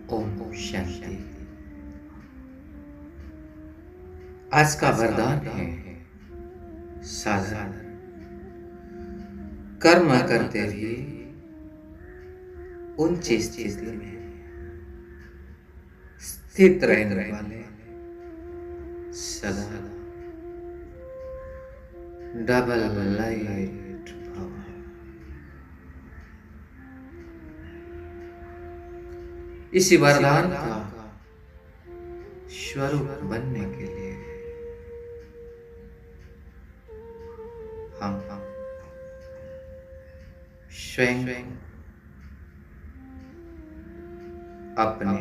ओम शांति। आज का वरदान है साधन। कर्म करते भी ऊंची स्थिति में स्थित रहने वाले सदा डबल लाइट भव। इसी वरदान का स्वरूप बनने के लिए हम स्वयं अपने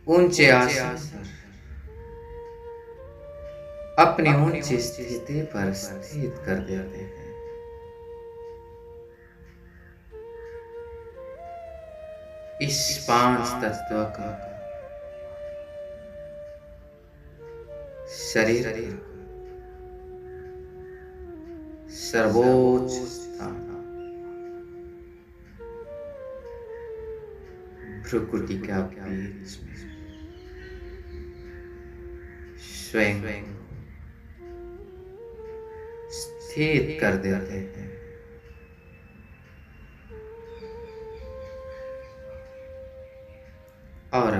ऊंचे आसन पर अपनी ऊंची स्थिति पर स्थित कर देते हैं। इस पांच तत्व का शरीर सर्वोच्च स्थान भ्रुकुटी का बीच में स्वयं स्थित कर देते हैं। और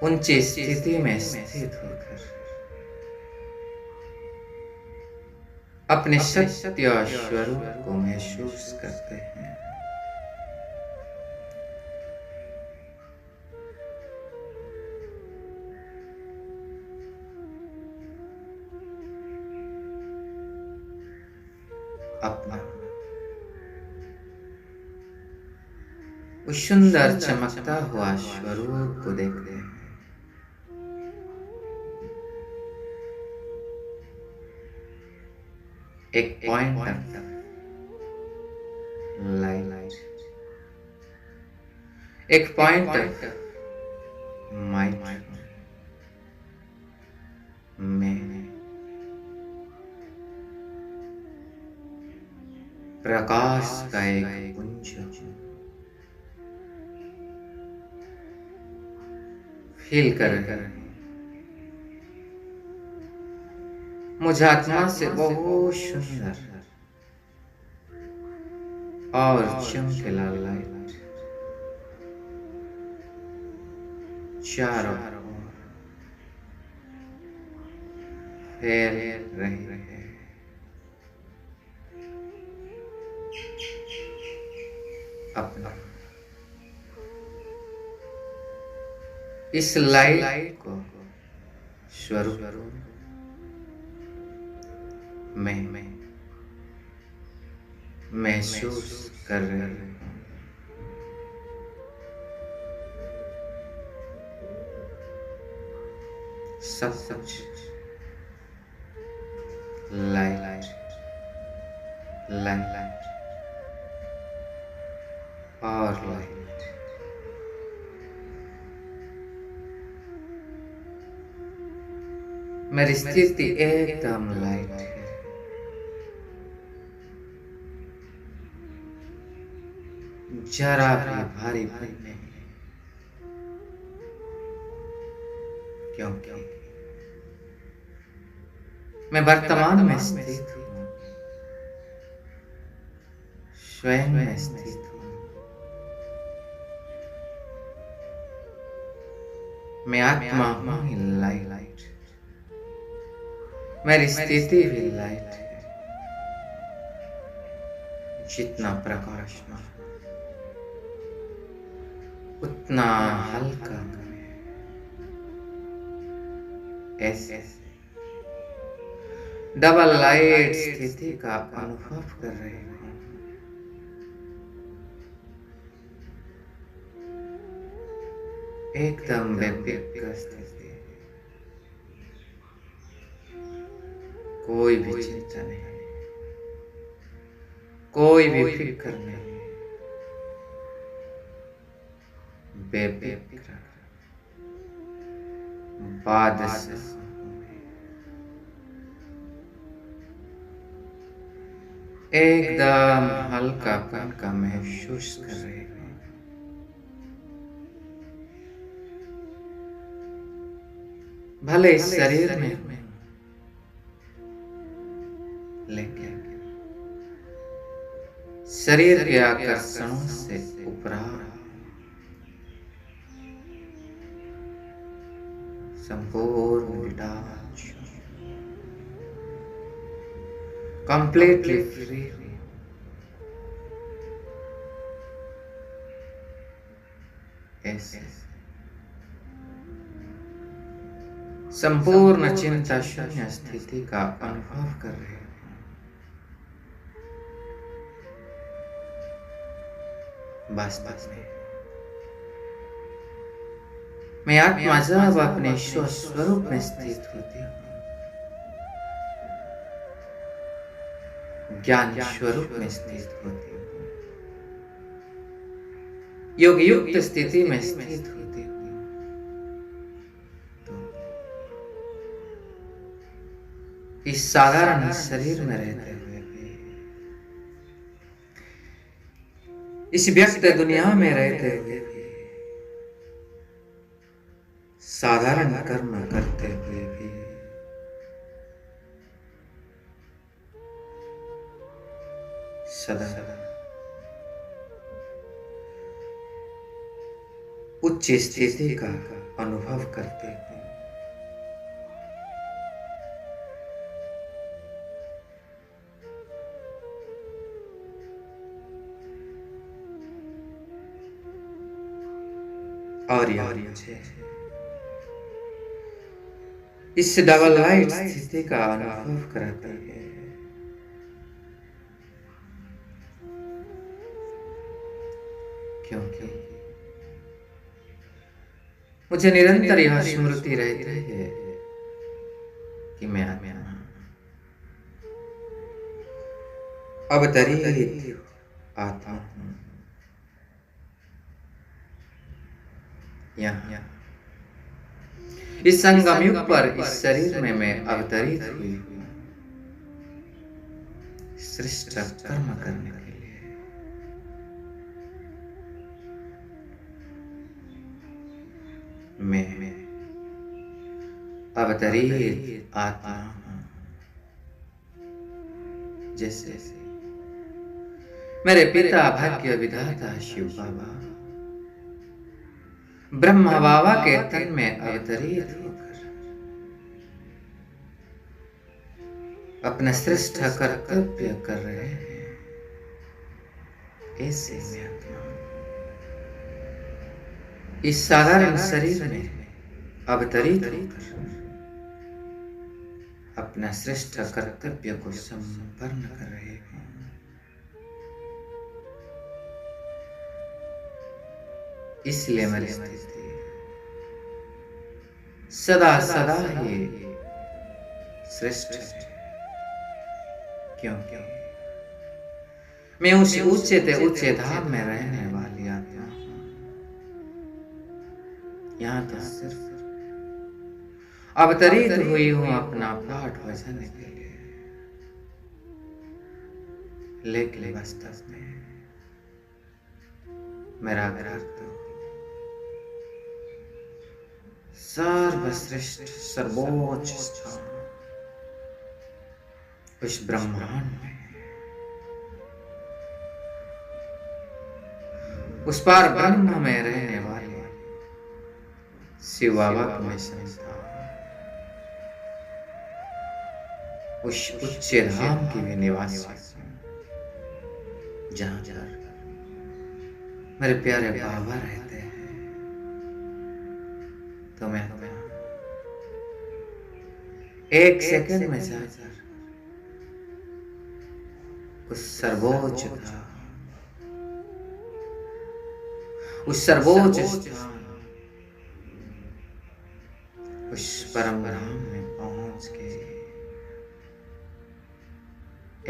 ऊंची स्थिति में स्थित होकर अपने सत्य स्वरूप को महसूस करते हैं। अपना उस सुंदर चमकता हुआ स्वरूप को देखते हैं। एक पॉइंट लाइट, एक पॉइंट माइंड में प्रकाश का एक पुंज फील कर मुझे आत्मा से बहुत सुंदर और चमकीला लाइट चारों ओर फैल रही है। अपना इस लाइट को स्वरूप मैं महसूस कर रहे हूँ। सब कुछ लाइट और लाइट। मेरी स्थिति एकदम लाइट है। जरा भी भारी नहीं, क्योंकि मैं वर्तमान में स्थित हूँ, स्वयं में स्थित हूँ। मैं आत्मा हूँ लाइट, मेरी स्थिति भी लाइट है। जितना प्रकाशमान उतना हल्का ऐसे डबल लाइट स्थिति का अनुभव कर रहे हैं। एकदम बेफिक्र स्थिति, कोई भी चिंता नहीं, कोई भी फिक्र नहीं, बेफिक्र बादशाह एकदम हल्कापन का महसूस कर रहे हैं। भले इस शरीर में लेकिन शरीर के आकर्षणों से उपरा संपूर्ण डिटैच, कंप्लीटली फ्री, ऐसे संपूर्ण चिंता शून्य स्थिति का अनुभव कर रहे हैं। वास्तव में मैं आत्मा जब अपने स्वस्वरूप में स्थित होती हूँ, ज्ञान स्वरूप में स्थित होती हूँ, योग युक्त स्थिति में स्थित होती हूँ, तो इस साधारण शरीर में रहते हुए भी, इस व्यक्त दुनिया में रहते हुए भी, साधारण कर्म करते हुए भी सदा उच्च स्थिति का अनुभव करते हैं। और मुझे इस डबल लाइट स्थिति का अनुभव कराती है। क्योंकि मुझे निरंतर यह स्मृति रहती है कि मैं अवतरित आत्मा हूं। यहाँ इस संगम युग पर इस शरीर में मैं अवतरित हुई हूँ, श्रेष्ठ कर्म करने के लिए। मैं अवतरित आत्मा हूँ। जैसे मेरे पिता भाग्य विधाता शिव बाबा ब्रह्मा बाबा के तन में अवतरित होकर अपना श्रेष्ठ कर्तव्य कर रहे हैं, ऐसे में आत्मा इस साधारण शरीर में अवतरित होकर अपना श्रेष्ठ कर्तव्य को संपन्न कर रहे हैं। इसलिए मेरी स्थिति सदा सदा ही श्रेष्ठ है, क्योंकि मैं उस ऊंचे धाम में रहने वाली आत्मा हूं। यहाँ तो सिर्फ अवतरित हुई हूं अपना पाठ बजाने के लिए, लेकिन वास्तव में मेरा ग्रह सर्वश्रेष्ठ सर्वोच्च स्थान उस ब्रह्मांड में, उस पार ब्रह्म में रहने वाले शिव बाबा की मैं संतान, उस उच्च धाम की भी निवासी, जहां पर मेरे प्यारे बाबा रहते हैं। तो मैं एक सेकंड में जाकर उस सर्वोच्च स्थान, उस परम धाम में पहुंच के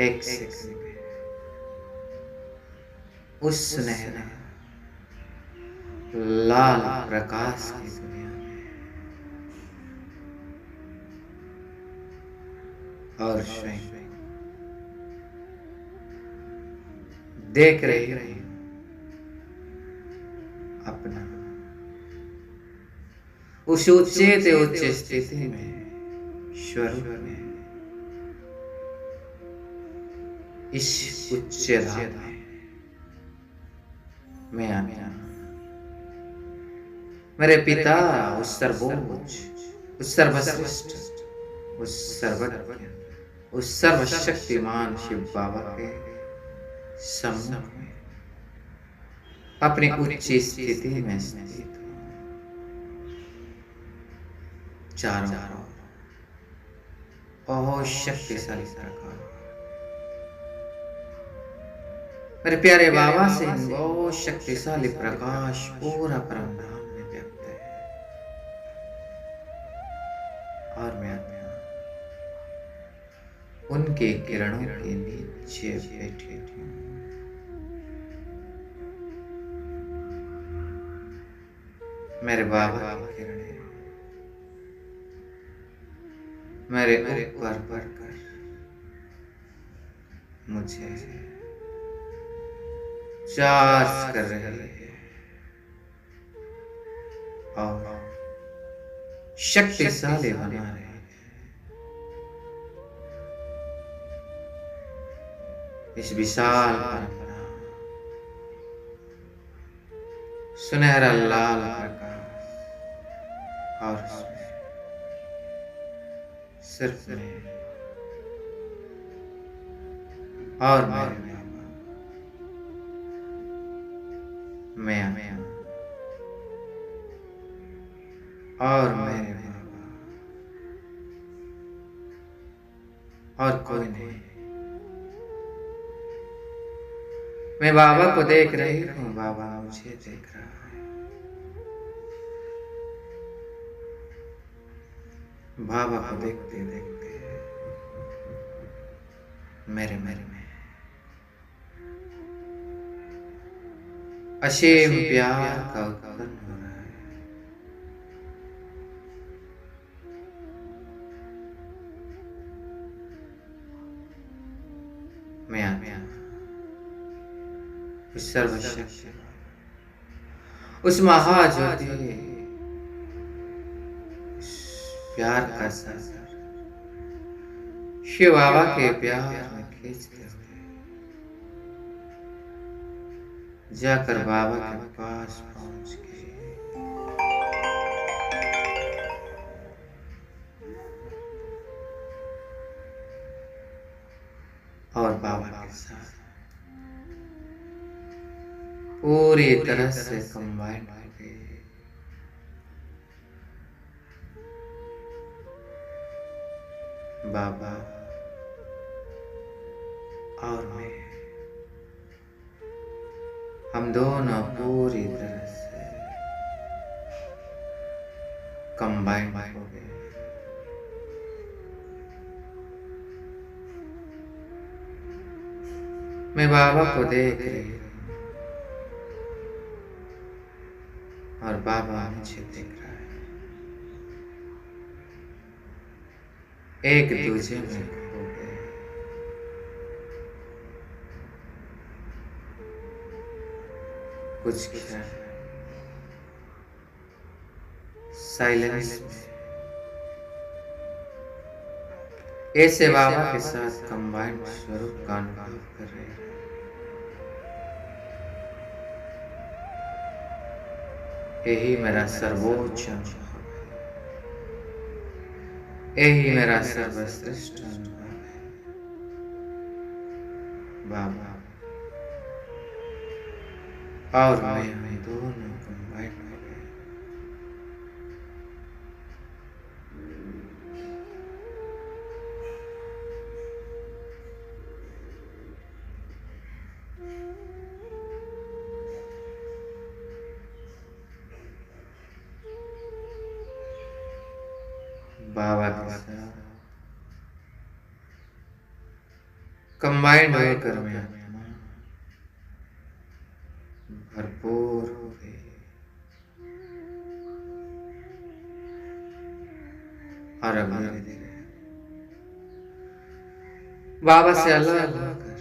एक सेकंड में उस सुनहरा लाल प्रकाश की दुनिया में और स्वयं देख रही हूं अपना उस ऊंचे से उच्च स्थिति में, स्वरूप में, इस उच्च धाम में मैं आया। मेरे पिता उस सर्वोच्च, उस सर्वश्रेष्ठ, उस सर्वज्ञ, उस सर्वशक्तिमान शिव बाबा के सम्मुख में अपनी उच्च स्थिति में स्थित हूं। चारों बहुत शक्तिशाली प्रकाश मेरे प्यारे बाबा से बहुत शक्तिशाली प्रकाश पूरा ब्रह्मांड में व्यक्त है। और मैं उनके किरणों के नीचे बैठे हूं। मेरे बाबा की किरणें मेरे ऊपर बढ़कर मुझे चार्ज कर रही है और शक्तिशाली बना रही है। इस विशाल परंपरा सुनहरा लाल प्रकाश और सिर्फ में और मेरे मैं और मेरे बाबा और कोई नहीं। मैं बाबा को देख रही हूँ, बाबा मुझे देख रहा है। बाबा को देखते देखते मेरे में असीम प्यार का उत्पन्न हो रहा है। मैं उस सर्वशक्ति, उस महाज्योति, प्यार का सागर शिव बाबा के प्यार में खींचते हुए जाकर बाबा के पास पहुंच गए और बाबा के साथ पूरी तरह से कंबाइन हो गए। बाबा और मैं, हम दोनों पूरी तरह से कंबाइन हो गए। मैं बाबा को देख रही हूँ और बाबा मुझे देख रहा है। एक दूसरे में खो गए। कुछ क्षण साइलेंस में ऐसे बाबा के साथ कंबाइंड स्वरूप का अनुभव कर रहे हैं। यही मेरा सर्वोच्च अनुभव है, यही मेरा सर्वश्रेष्ठ अनुभव है। बाबा और मैं, हम दोनों कंबाइन हो गए। बाबा के साथ कंबाइंड होकर मैं भरपूर हो गई और अब धीरे धीरे बाबा से अलग होकर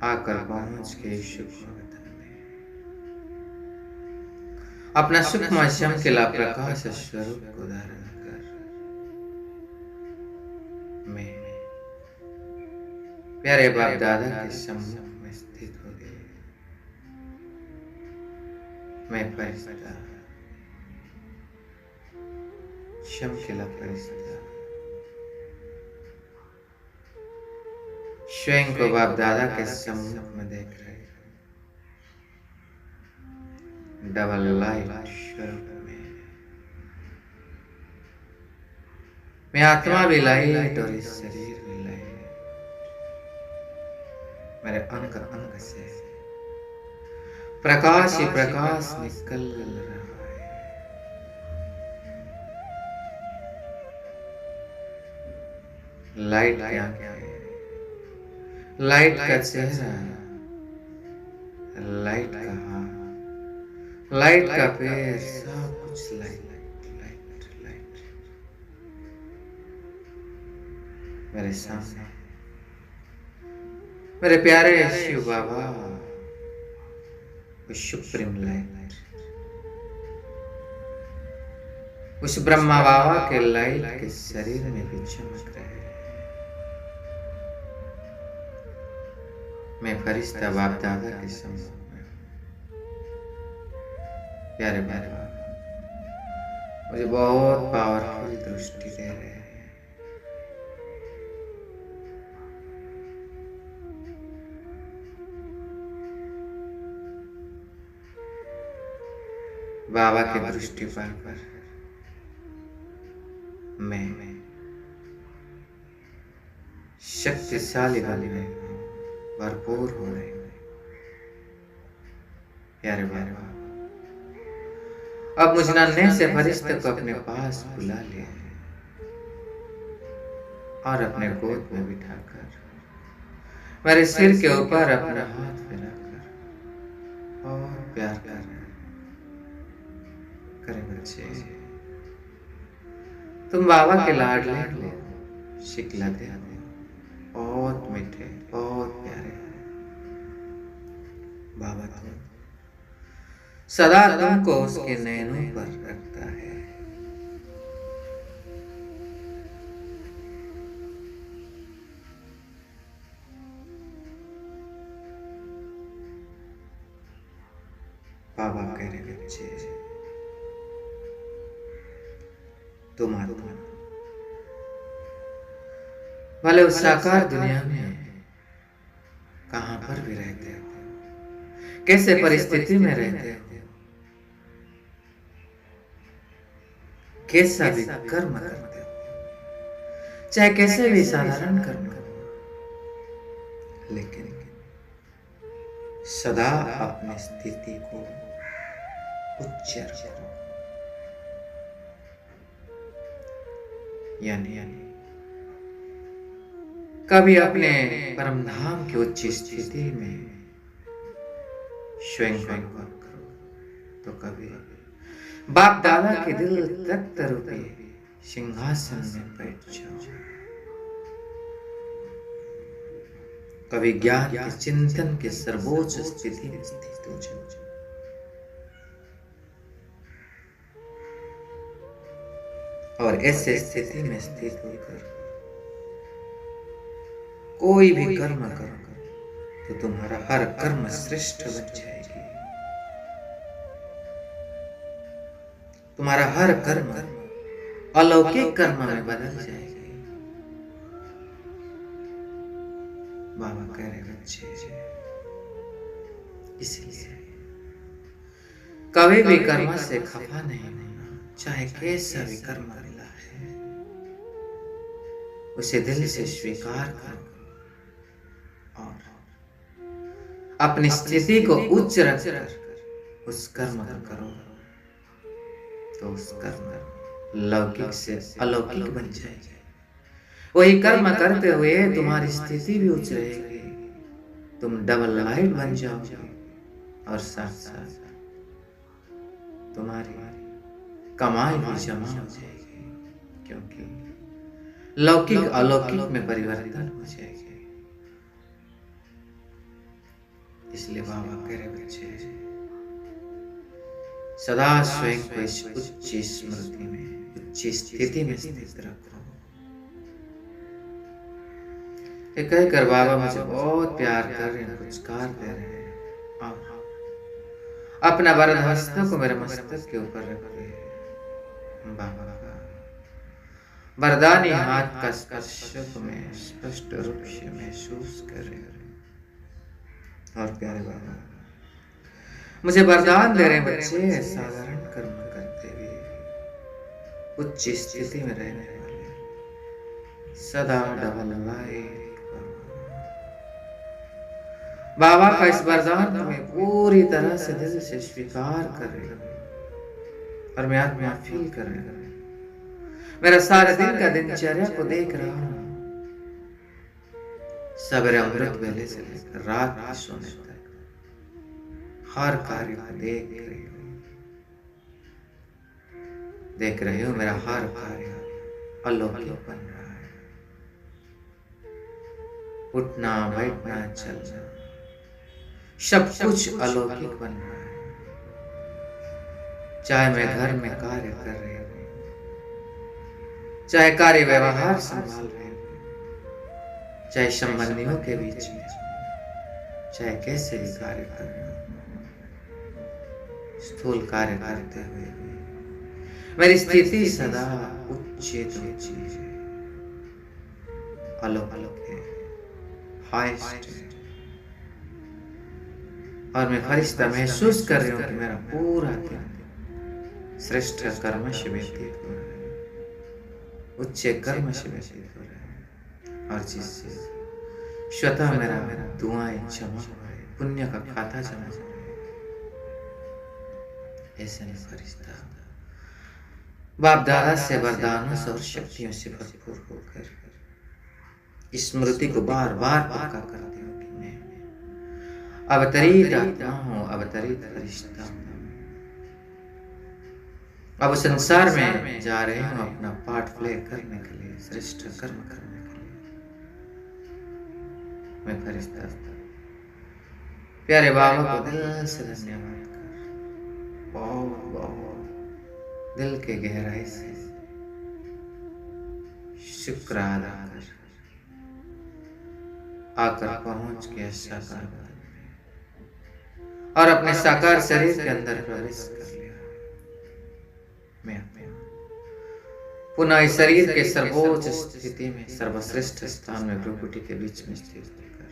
आकर पहुंच के सूक्ष्म वतन में अपना सूक्ष्म चमकीला प्रकाश स्वरूप को धारण कर मैं प्यारे बाप दादा के सम्मुख में स्थित हो गए। मैं फरिश्ता चमकीला फरिश्ता स्वयं को बाप दादा के सम्मुख में देख रहे डबल लाइट स्वरूप में मैं आत्मा भी लाइट और इस शरीर भी लाइट मेरे अंग अंग से प्रकाश ही प्रकाश निकल रहा है। लाइट क्या क्या है? लाइट का चेहरा, लाइट का हाथ, लाइट का पैर, सब कुछ लाइट लाइट लाइट मेरे सामने मेरे प्यारे शिव बाबा उस सुप्रीम लाइट उस ब्रह्मा बाबा के लाइट के शरीर में भी चमक रहे हैं। मैं फरिश्ता बाप दादा के सम्मुख में प्यारे बाबा मुझे बहुत पावरफुल दृष्टि दे रहे हैं। बाबा के दृष्टिपात पर मैं शक्तिशाली बन में भरपूर हो रहे हैं। प्यारे बाबा अब मुझ नन्हे से फरिश्ते को अपने पास बुला लिया और अपने गोद में बिठाकर मेरे सिर के ऊपर अपना हाथ फैलाकर और प्यार कर रहे करे बच्चे तुम बाबा के लाडले हो, शिकलते हो, बहुत मीठे बहुत प्यारे बाबा तुम सदा तुमको उसके नैनों पर रखता है। बाबा कह रहे बच्चे तुम आत्मा भले उस साकार दुनिया में कहां पर भी रहते हो, कैसे परिस्थिति में रहते हो, कैसा भी कर्म करते हो, चाहे कैसे भी साधारण कर्म करो, लेकिन सदा अपनी स्थिति को उच्च रखो। यानी कभी अपने परम धाम की उच्च स्थिति में स्वयं को अनुभव करो, तो कभी बाप दादा के दिल तख्त रूपी सिंहासन में बैठ जाओ, कभी ज्ञान के चिंतन के सर्वोच्च स्थिति में स्थित हो जाओ। और ऐसे स्थिति में स्थित होकर कोई भी कर्म करो तो तुम्हारा हर कर्म श्रेष्ठ बन जाएगी। तुम्हारा हर कर्म अलौकिक कर्म में बदल जाएगी। बाबा कह रहे बच्चे इसलिए कभी भी कर्म से खफा नहीं होना, चाहे कैसा भी कर्म मिला है उसे दिल से स्वीकार करो और अपनी स्थिति को उच्च रखकर उस कर्म को करो, तो उस कर्म लौकिक से अलौकिक बन जाएगा। वही कर्म करते हुए तुम्हारी स्थिति भी उच्च रहेगी, तुम डबल लाइट बन जाओगे और साथ साथ तुम्हारी कमाई भी जमा हो जाएगी, क्योंकि लौकिक अलौकिक में परिवर्तन हो जाएगी। इसलिए बाबा कह रहे बच्चे सदा स्वयं को इस उच्च स्मृति में, उच्च स्थिति में स्थित रखो। ये कहकर बाबा मुझे बहुत प्यार कर रहे हैं, पुरस्कार दे रहे हैं। अपना वरद हस्त को मेरे मस्तक के ऊपर रखिए। बाबा का वरदानी हाथ का स्पर्श को मैं स्पष्ट रूप से महसूस कर रहे हैं। और प्यारे बाबा मुझे वरदान दे रहे हैं बच्चे, साधारण कर्म करते हुए उच्च स्थिति में रहने वाले सदा डबल लाइफ। बाबा का इस वरदान को मैं पूरी तरह से दिल से स्वीकार कर रही हूँ और मैं आत्मा फील कर रही हूँ। मेरा सारे दिन का दिनचर्या को देख रहा हूँ, सवेरे अमृत वेले से लेकर रात के सोने तक हर कार्य को देख रही हूँ। मेरा हर कार्य अलौकिक बन रहा है। उठना, बैठना, चलना सब कुछ अलौकिक बन रहा है। चाहे मैं घर में कार्य कर रही हूँ, चाहे कार्य व्यवहार संभाल रहे हूँ, चाहे संबंधियों के बीच में, चाहे कैसे भी कार्य कर रहे हो, स्थूल कार्य करते हुए मेरी स्थिति सदा उच्च है, अलौकिक है, हाईएस्ट है। और मैं फरिश्ता महसूस कर रही हूँ कि मेरा पूरा दिन श्रेष्ठ कर्म से व्यतीत हो रहा है, उच्च कर्म से व्यतीत हो रहा है। और जिससे स्वतः मेरा दुआएं जमा हो रहे, पुण्य का खाता जमा हो रहा है। ऐसे नहीं फरिश्ता बाप दादा से वरदानों और शक्तियों से भरपूर होकर स्मृति को बार बार पक्का करते हो कि मैं अवतरित आत्मा हूँ, अवतरित फरिश्ता हूँ। अब संसार में जा रहे हूँ अपना पार्ट प्ले करने के लिए, श्रेष्ठ कर्म करने के लिए। मैं फरिश्ता प्यारे बाबा को दिल से धन्यवाद कर, बहुत बहुत दिल के गहराई से शुक्र अदा कर आकर पहुंच गया साकार और अपने साकार शरीर के अंदर प्रवेश कर लिया। मैं पुनः इस शरीर के सर्वोच्च स्थिति में, सर्वश्रेष्ठ स्थान में, भ्रुकुटी के बीच में स्थित होकर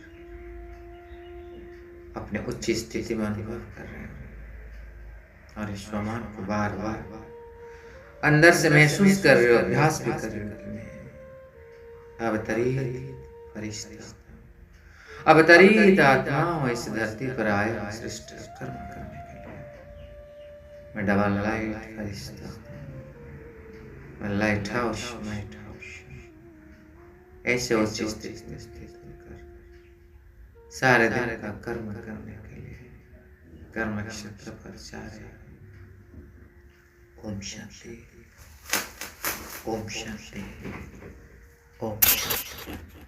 अपने उच्च स्थिति में अनुभव कर रहे हैं और इस स्वमान को बार बार अंदर से महसूस कर रहे हो, अभ्यास भी कर रहे हो कि मैं अवतरित फरिश्ता, अवतरित आत्मा हूं, इस धरती पर आया श्रेष्ठ कर्म करने के लिए। मैं डबल लाइट फरिश्ता, मैं लाइट हाउस, ऐसे उच्च स्थिति में स्थित होकर सारे दिन का कर्म करने के लिए कर्म क्षेत्र पर जा रहे हैं। ओम शांति, ओम शांति, ओम शांति।